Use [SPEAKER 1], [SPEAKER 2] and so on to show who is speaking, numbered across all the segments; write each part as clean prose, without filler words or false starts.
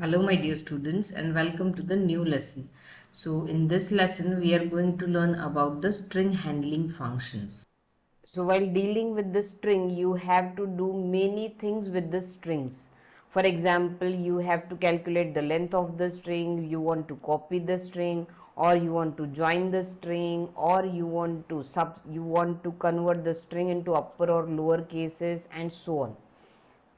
[SPEAKER 1] Hello my dear students and welcome to the new lesson. So in this lesson we are going to learn about the string handling functions. So while dealing with the string you have to do many things with the strings. For example, you have to calculate the length of the string, you want to copy the string, or you want to join the string, or you want to convert the string into upper or lower cases and so on.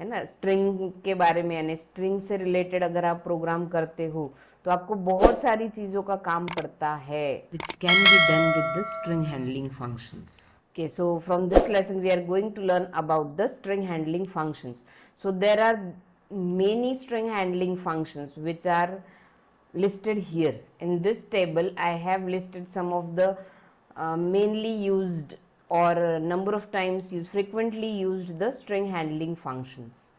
[SPEAKER 1] है ना. String के बारे में यानी string से related अगर आप programme करते हो तो आपको बहुत सारी चीज़ों का काम पड़ता है which can be done with the string handling functions. Okay, so from this lesson we are going to learn about the string handling functions. So there are many string handling functions which are listed here. In this table I have listed some of the mainly used or number of times frequently used the string handling functions.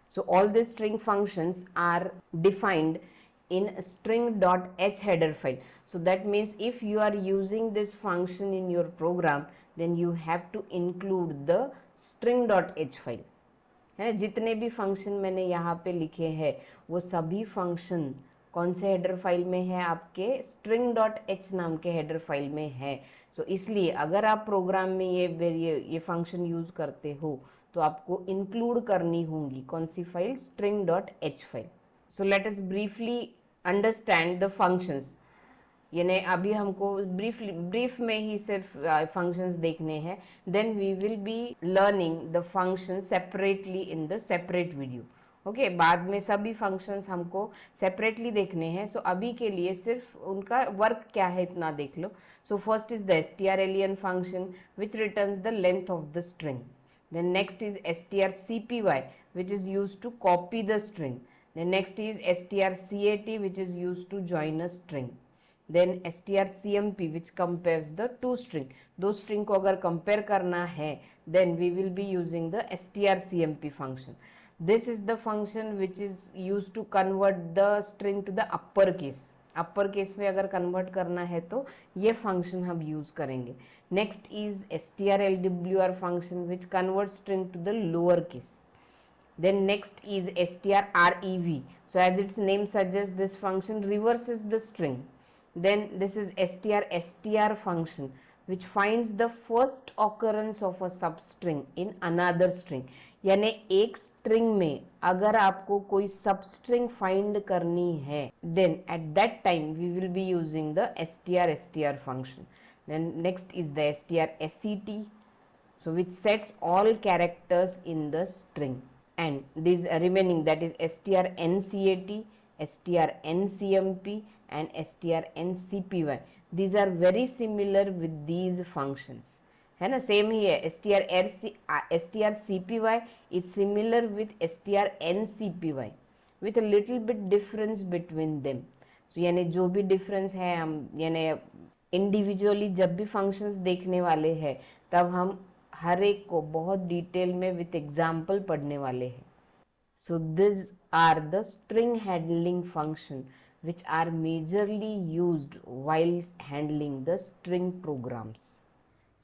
[SPEAKER 1] So all these string functions are defined in string.h header file. So that means if you are using this function in your program then you have to include the string.h file. है ना. जितने भी function मैंने यहाँ पे लिखे हैं वो सभी फंक्शन कौन से हेडर फाइल में है, आपके string.h नाम के हेडर फाइल में है. सो इसलिए अगर आप प्रोग्राम में ये फंक्शन यूज करते हो तो आपको इंक्लूड करनी होंगी कौन सी file, string.h file. So let us briefly understand the functions. यानी अभी हमको ब्रीफ में ही सिर्फ फंक्शंस देखने हैं. Then we will be learning the function separately in the separate video. Okay, बाद में सभी फंक्शंस हमको सेपरेटली देखने हैं. सो अभी के लिए सिर्फ उनका वर्क क्या है इतना देख लो. So first is the strlen function which returns the length of the string. Then next is strcpy which is used to copy the string. Then next is strcat which is used to join a string. Then strcmp which compares the two string. दो string को अगर compare करना है then we will be using the strcmp function. This is the function which is used to convert the string to the upper case. Upper case में अगर convert करना है तो ये फंक्शन हम यूज करेंगे. Next is strlwr function which convert string to the lower case. then next is strrev. so as its name suggests this function reverses the string. then this is strstr function which finds the first occurrence of a substring in another string. यानी एक string में अगर आपको कोई substring find करनी है then at that time we will be using the strstr function. then next is the strset, so which sets all characters in the string, and these remaining that is strncat, strncmp and strncpy. these are very similar with these functions. है ना, same ही है. strcpy is similar with strncpy with a little bit difference between them. so यानी जो भी difference है हम यानी individually जब भी फंक्शंस देखने वाले हैं तब हम हर एक को बहुत डिटेल में विथ एग्जाम्पल पढ़ने वाले हैं. So these are the string handling function which are majorly used while handling the string programs.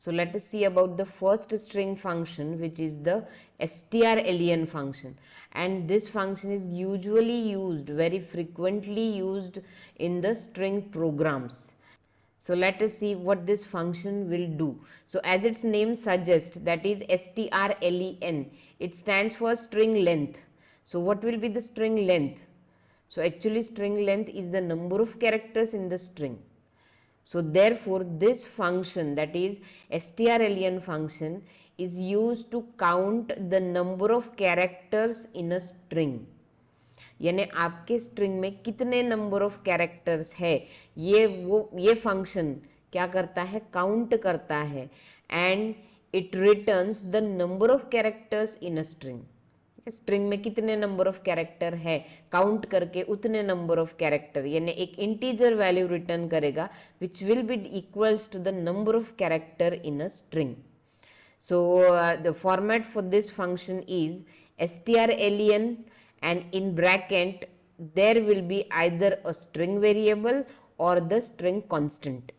[SPEAKER 1] So let us see about the first string function which is the strlen function, and this function is usually used, very frequently used in the string programs. So let us see what this function will do. So as its name suggests, that is strlen, it stands for string length. So what will be the string length? So actually string length is the number of characters in the string. So therefore this function, that is strlen function, is used to count the number of characters in a string. यानी आपके string में कितने number of characters है ये function क्या करता है, count करता है. And it returns the number of characters in a string. String में कितने नंबर ऑफ कैरेक्टर है काउंट करके उतने नंबर ऑफ कैरेक्टर यानी एक इंटीजर वैल्यू रिटर्न करेगा which will be equals to the number of character in a string. So the format for this function is strlen, and in bracket there will be either a string variable or the string constant.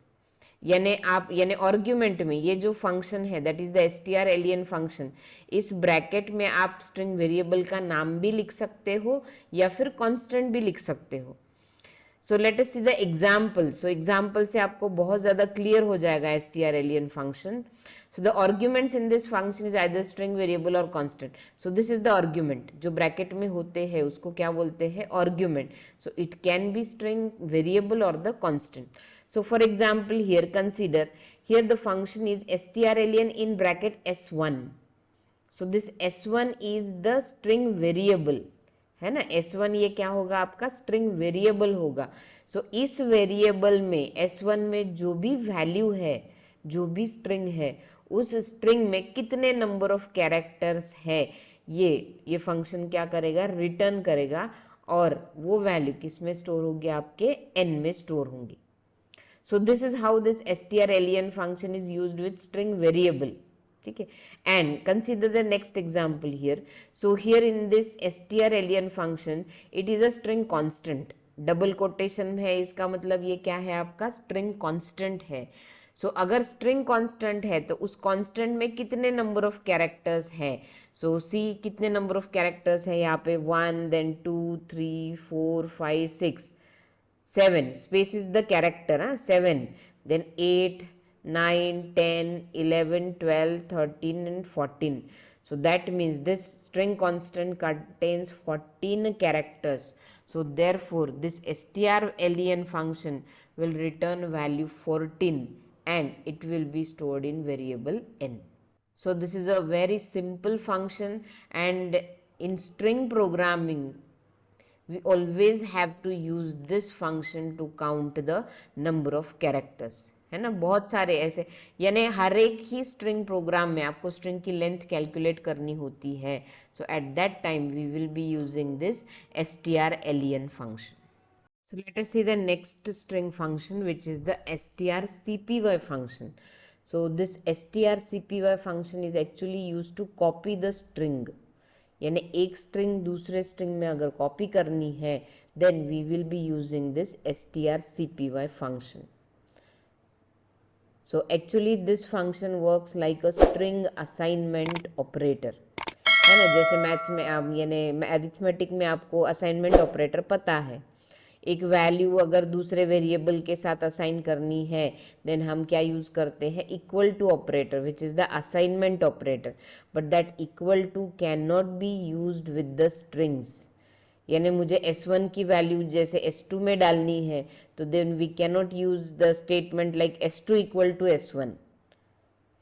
[SPEAKER 1] यानी argument में ये जो function है that is the strlen function, इस bracket में आप string variable का नाम भी लिख सकते हो या फिर कांस्टेंट भी लिख सकते हो. सो let us see the example. So example से आपको बहुत ज्यादा क्लियर हो जाएगा strlen function. So the arguments in this function is either string, variable or constant. So this is the argument. जो ब्रैकेट में होते हैं उसको क्या बोलते हैं? Argument. So it can be string, variable or the constant. So for example here consider, here the function is strlen in bracket s1. So this s1 is the string variable, है ना. s1 ये क्या होगा आपका? String variable होगा. सो इस variable में s1 में जो भी वैल्यू है, जो भी स्ट्रिंग है, उस स्ट्रिंग में कितने नंबर ऑफ कैरेक्टर्स है ये फंक्शन क्या करेगा? रिटर्न करेगा. और वो वैल्यू किस में स्टोर होगी? आपके n में स्टोर होंगी. So this is how this strlen function is used with string variable. ठीक है. And consider the next example here. So here in this strlen function it is a string constant. Double quotation में है, इसका मतलब ये क्या है आपका? स्ट्रिंग कांस्टेंट है. सो अगर स्ट्रिंग कांस्टेंट है तो उस कांस्टेंट में कितने नंबर ऑफ कैरेक्टर्स है? सो सी कितने नंबर ऑफ कैरेक्टर्स है यहाँ पे? 1, then 2, 3, 4, 5, 6, 7. Space is the character, 7. Then 8, 9, 10, 11, 12, 13 and 14. So that means this string constant contains 14 characters. So therefore this strlen function will return value 14 and it will be stored in variable n. So this is a very simple function, and in string programming we always have to use this function to count the number of characters, है ना. बहुत सारे ऐसे, यानी हर एक ही string programme में आपको string की लेंथ कैलकुलेट करनी होती है. So at that time we will be using this strlen function. So let us see the next string function, which is the strcpy function. So this strcpy function is actually used to copy the string. यानी एक string दूसरे string में अगर copy करनी है then we will be using this strcpy function. So actually this function works like a string assignment operator, है ना. जैसे मैथ्स में आप यानी अरिथमेटिक में आपको असाइनमेंट ऑपरेटर पता है. एक वैल्यू अगर दूसरे वेरिएबल के साथ असाइन करनी है देन हम क्या यूज करते हैं? Equal to operator, which is the assignment operator. But that equal to can not be used with the strings. यानी मुझे s1 की वैल्यू जैसे s2 में डालनी है तो then we can not use the statement like s2 equal to s1,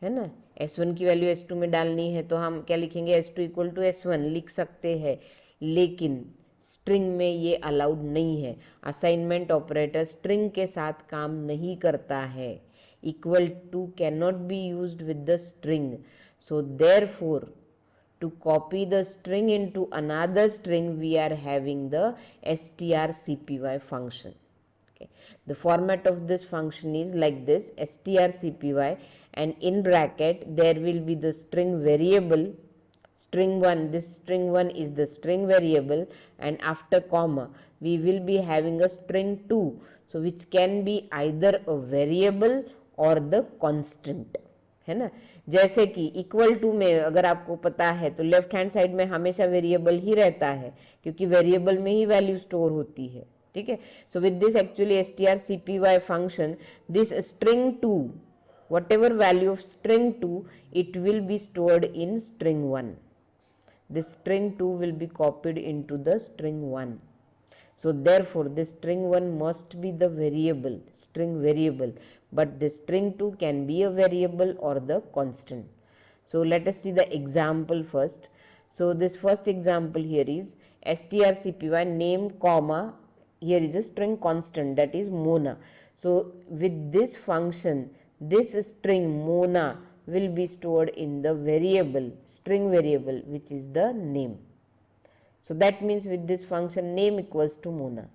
[SPEAKER 1] है ना. s1 की वैल्यू s2 में डालनी है तो हम क्या लिखेंगे? s2 इक्वल टू s1 लिख सकते हैं, लेकिन स्ट्रिंग में ये अलाउड नहीं है. असाइनमेंट ऑपरेटर स्ट्रिंग के साथ काम नहीं करता है. Equal to can not be used with the string. So therefore to copy the string into another string we are having the strcpy function. Okay. The format of this function is like this: strcpy, and in bracket there will be the string variable string1. This string1 is the string variable, and after comma we will be having a string2, so which can be either a variable or the constant, है ना. जैसे कि equal to में अगर आपको पता है तो लेफ्ट हैंड साइड में हमेशा वेरिएबल ही रहता है, क्योंकि वेरिएबल में ही वैल्यू स्टोर होती है. ठीक है. So with this actually strcpy function, this string 2, whatever value of string 2, it will be stored in string 1. This string 2 will be copied into the string 1. So therefore this string 1 must be the variable, string variable, but this string 2 can be a variable or the constant. So let us see the example first. So this first example here is strcpy name comma, here is a string constant, that is Mona. So with this function, this string Mona will be stored in the variable, string variable, which is the name. So that means with this function name equals to Mona.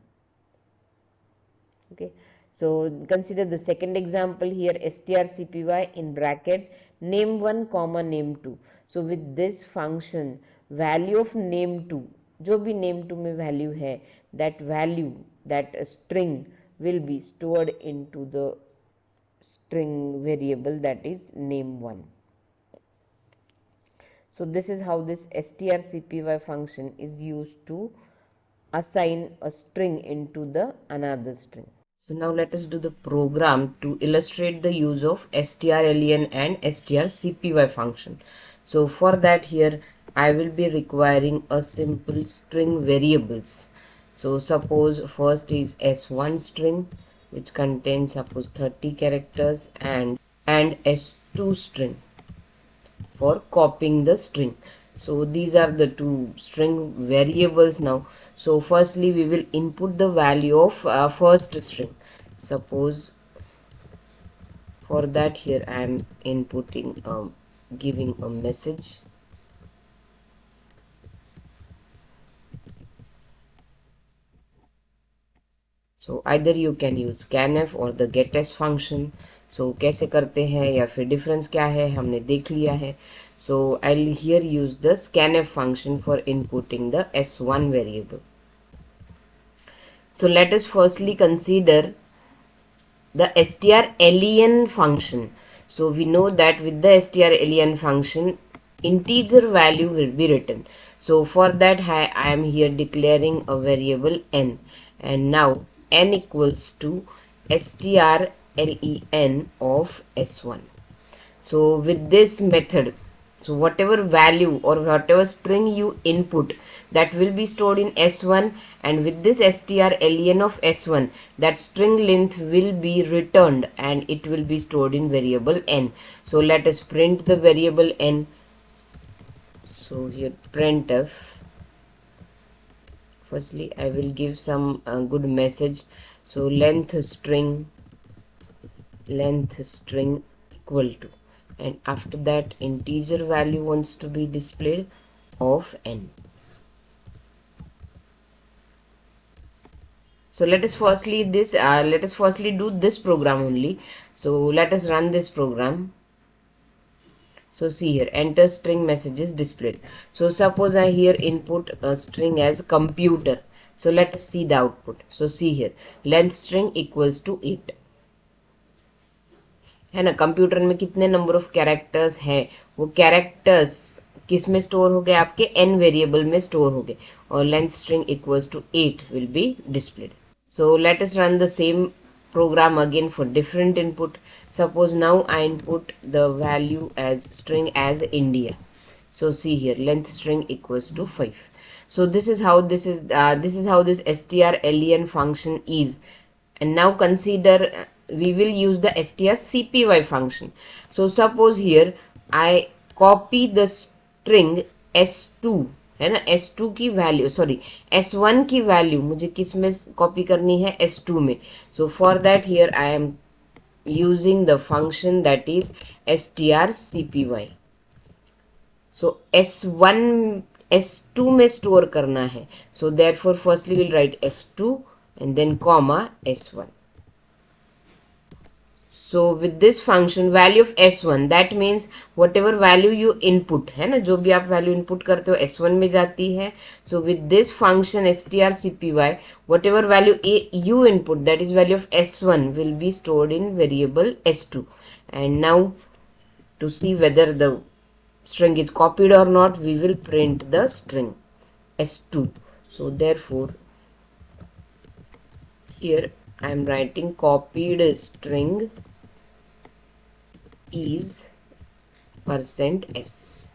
[SPEAKER 1] Okay. So consider the second example here, strcpy in bracket name1 comma name2. So with this function value of name2, जो भी name2 में value है, that value, that string will be stored into the string variable, that is name1. So this is how this strcpy function is used to assign a string into the another string. So now let us do the program to illustrate the use of strlen and strcpy function. So for that, here I will be requiring a simple string variables. So suppose first is s1 string, which contains suppose 30 characters, and s2 string for copying the string. So these are the two string variables now. So firstly we will input the value of first string. Suppose for that, here I am inputting giving a message. So either you can use scanf or the getS function. So कैसे करते हैं या फिर difference क्या है हमने देख लिया है. So I'll here use the scanf function for inputting the s1 variable. So let us firstly consider the strlen function. So we know that with the strlen function, integer value will be written. So for that I am here declaring a variable n, and now n equals to strlen of s1. So with this method, so whatever value or whatever string you input, that will be stored in s1, and with this strlen of s1, that string length will be returned and it will be stored in variable n. So let us print the variable n. So here printf, firstly I will give some good message. So length string equal to, and after that integer value wants to be displayed of n. So let us firstly do this program only. So let us run this program. So see here, enter string messages displayed. So suppose I here input a string as computer. So let us see the output. So see here, length string equals to 8 है ना. Computer में कितने number of characters हैं, वो characters किस में store हो गए, आपके n वेरिएबल में स्टोर हो गए, और length string equals to 8 will be displayed. So let us run the same program again for different input. Suppose now I input the value as string as India. So see here, length string equals to 5. So this is how this how this strlen function is. And now consider we will use the strcpy function. So suppose here I copy the string s2 है ना, s2 की value sorry s1 की value मुझे किस में copy करनी है, s2 में. So for that here I am using the function that is strcpy. So s2 में स्टोर करना है. So therefore firstly will write s2 and then comma s1. So with this function value of s1, that means whatever value you input है ना, जो भी आप value input करते हो s1 में जाती है. So with this function strcpy, whatever value you input, that is value of s1, will be stored in variable s2. And now to see whether the string is copied or not, we will print the string s2. So therefore here I am writing copied string is %s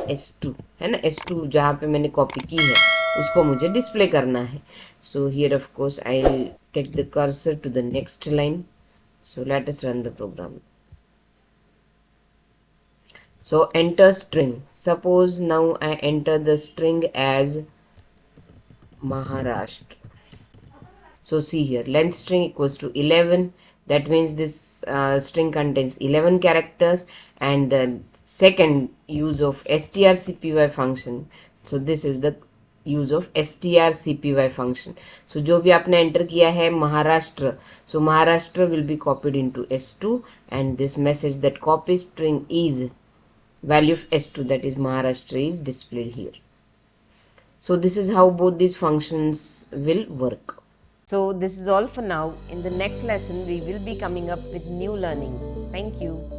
[SPEAKER 1] s2 है ना. s2 जहाँ पे मैंने copy की है उसको मुझे display करना है. So here of course I will take the cursor to the next line. So let us run the program. So enter string. Suppose now I enter the string as Maharashtra. So see here, length string equals to 11. That means this string contains 11 characters, and the second use of strcpy function. So this is the use of strcpy function. So जो भी आपने enter किया है Maharashtra, so Maharashtra will be copied into s2, and this message that copy string is value of s2, that is Maharashtra, is displayed here. So this is how both these functions will work. So this is all for now. In the next lesson, we will be coming up with new learnings. Thank you.